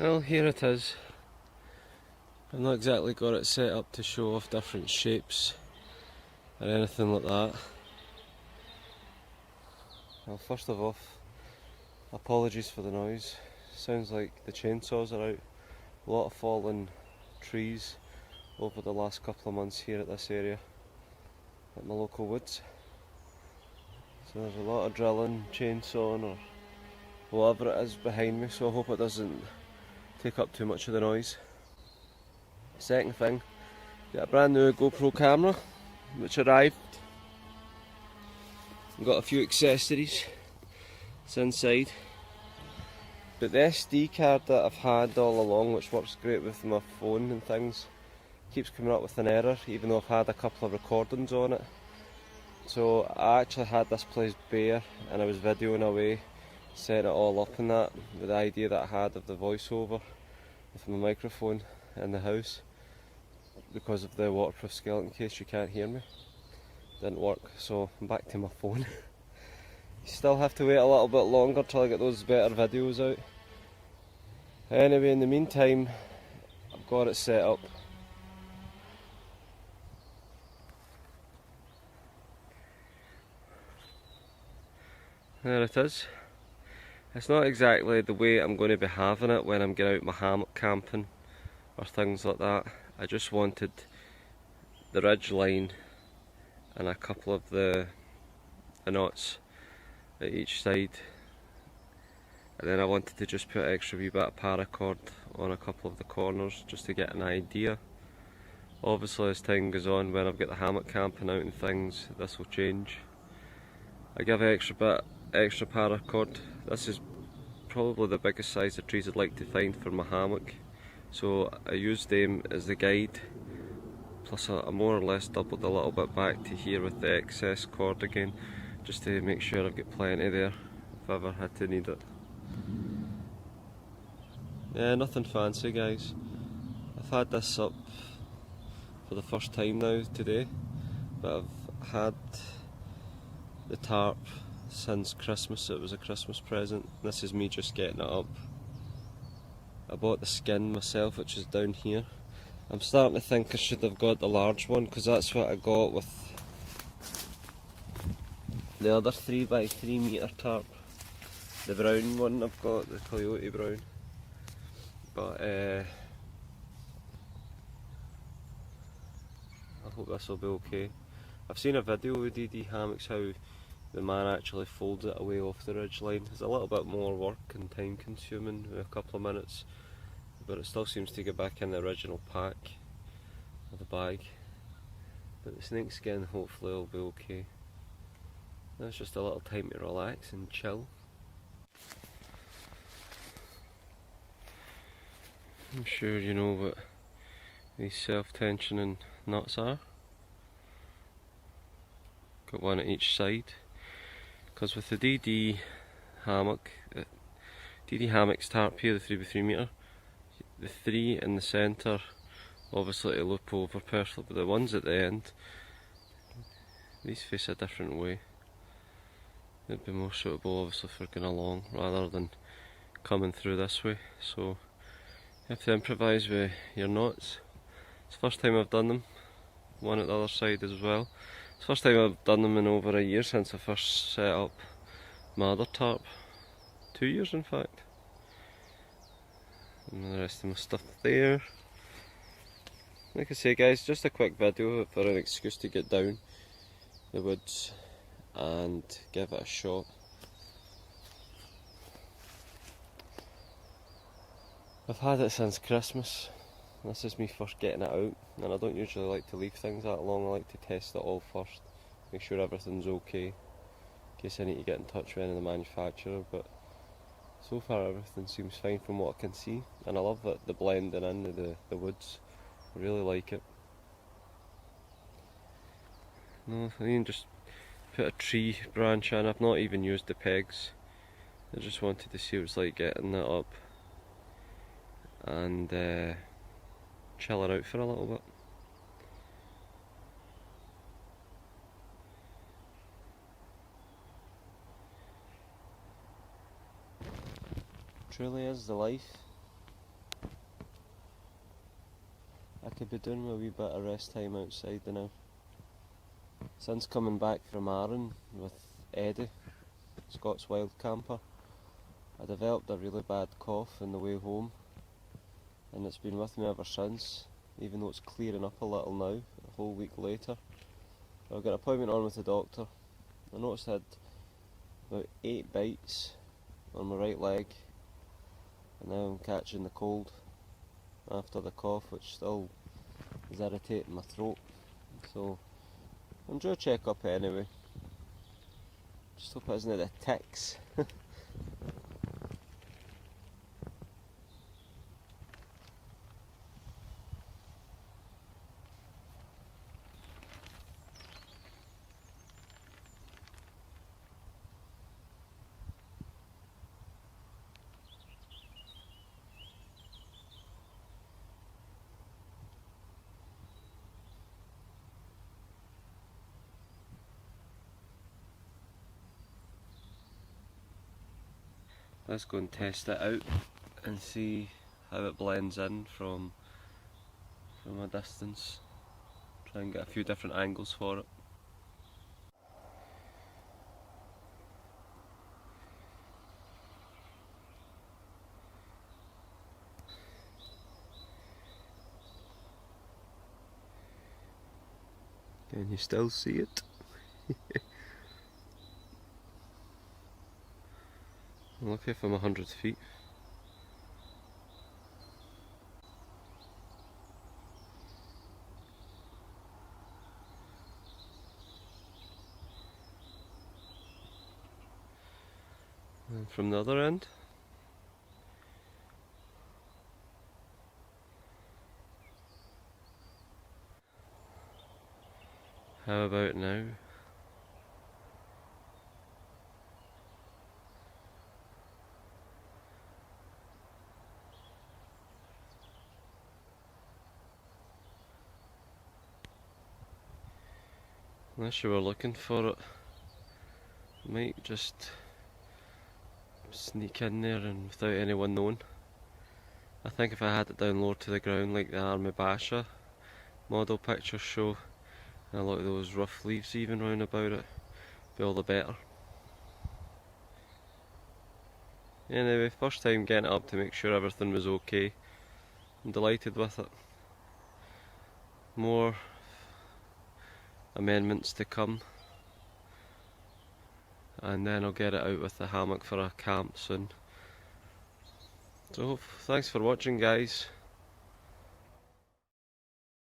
Well, here it is. I've not exactly got it set up to show off different shapes or anything like that. Well, first of all, apologies for the noise. Sounds like the chainsaws are out. A lot of fallen trees over the last couple of months here at this area, at my local woods. So there's a lot of drilling, chainsawing or whatever it is behind me, so I hope it doesn't take up too much of the noise. Second thing, got a brand new GoPro camera which arrived. Got a few accessories, it's inside. But the SD card that I've had all along, which works great with my phone and things, keeps coming up with an error even though I've had a couple of recordings on it. So I actually had this place bare and I was videoing away, setting it all up and that, with the idea that I had of the voiceover with my microphone in the house. Because of the waterproof skeleton case you can't hear me. Didn't work, so I'm back to my phone. You still have to wait a little bit longer till I get those better videos out. Anyway, in the meantime, I've got it set up. There it is. It's not exactly the way I'm going to be having it when I'm getting out my hammock camping or things like that. I just wanted the ridge line and a couple of the knots at each side, and then I wanted to just put extra wee bit of paracord on a couple of the corners just to get an idea. Obviously as time goes on, when I've got the hammock camping out and things, this will change. I give extra paracord. This is probably the biggest size of trees I'd like to find for my hammock, so I used them as the guide. Plus I more or less doubled a little bit back to here with the excess cord again, just to make sure I've got plenty there if I ever had to need it. Yeah, nothing fancy guys. I've had this up for the first time now today, but I've had the tarp since Christmas. It was a Christmas present. This is me just getting it up. I bought the skin myself, which is down here. I'm starting to think I should have got the large one, because that's what I got with the other 3x3 metre tarp. The brown one I've got, the coyote brown. But I hope this will be okay. I've seen a video with DD Hammocks how the man actually folds it away off the ridge line. It's a little bit more work and time consuming, a couple of minutes, but it still seems to get back in the original pack of the bag. But the snake skin hopefully will be okay. That's just a little time to relax and chill. I'm sure you know what these self-tensioning nuts are. Got one at each side. Because with the DD hammock, DD Hammocks Tarp here, the 3x3 metre, the 3 in the centre obviously to loop over perfectly, but the ones at the end, these face a different way. They'd be more suitable obviously for going along rather than coming through this way, so you have to improvise with your knots. It's the first time I've done them, one at the other side as well. It's the first time I've done them in over a year since I first set up my other tarp. 2 years in fact. And the rest of my stuff there. Like I say guys, just a quick video for an excuse to get down the woods and give it a shot. I've had it since Christmas. This is me first getting it out, and I don't usually like to leave things that long. I like to test it all first, make sure everything's okay, in case I need to get in touch with any of the manufacturer, but so far everything seems fine from what I can see, and I love the blending into the woods. I really like it. No, I even just put a tree branch in. I've not even used the pegs. I just wanted to see what it's like getting that up and chill it out for a little bit. Truly is the life. could be doing a wee bit of rest time outside now. Since coming back from Arran with Eddie, Scott's wild camper, I developed a really bad cough on the way home, and it's been with me ever since, even though it's clearing up a little now, a whole week later. I've got an appointment on with the doctor. I noticed I had about 8 bites on my right leg, and now I'm catching the cold after the cough, which still is irritating my throat. So I'm due a check up anyway. Just hope it isn't the ticks. Let's go and test it out and see how it blends in from a distance. Try and get a few different angles for it. Can you still see it? I'm lucky if I'm 100 feet. And from the other end. How about now? Unless you were looking for it, might just sneak in there and without anyone knowing. I think if I had it down low to the ground like the Army Basha model pictures show, and a lot of those rough leaves even round about it, be all the better. Anyway, first time getting it up to make sure everything was okay. I'm delighted with it. More amendments to come, and then I'll get it out with the hammock for a camp soon. So thanks for watching, guys.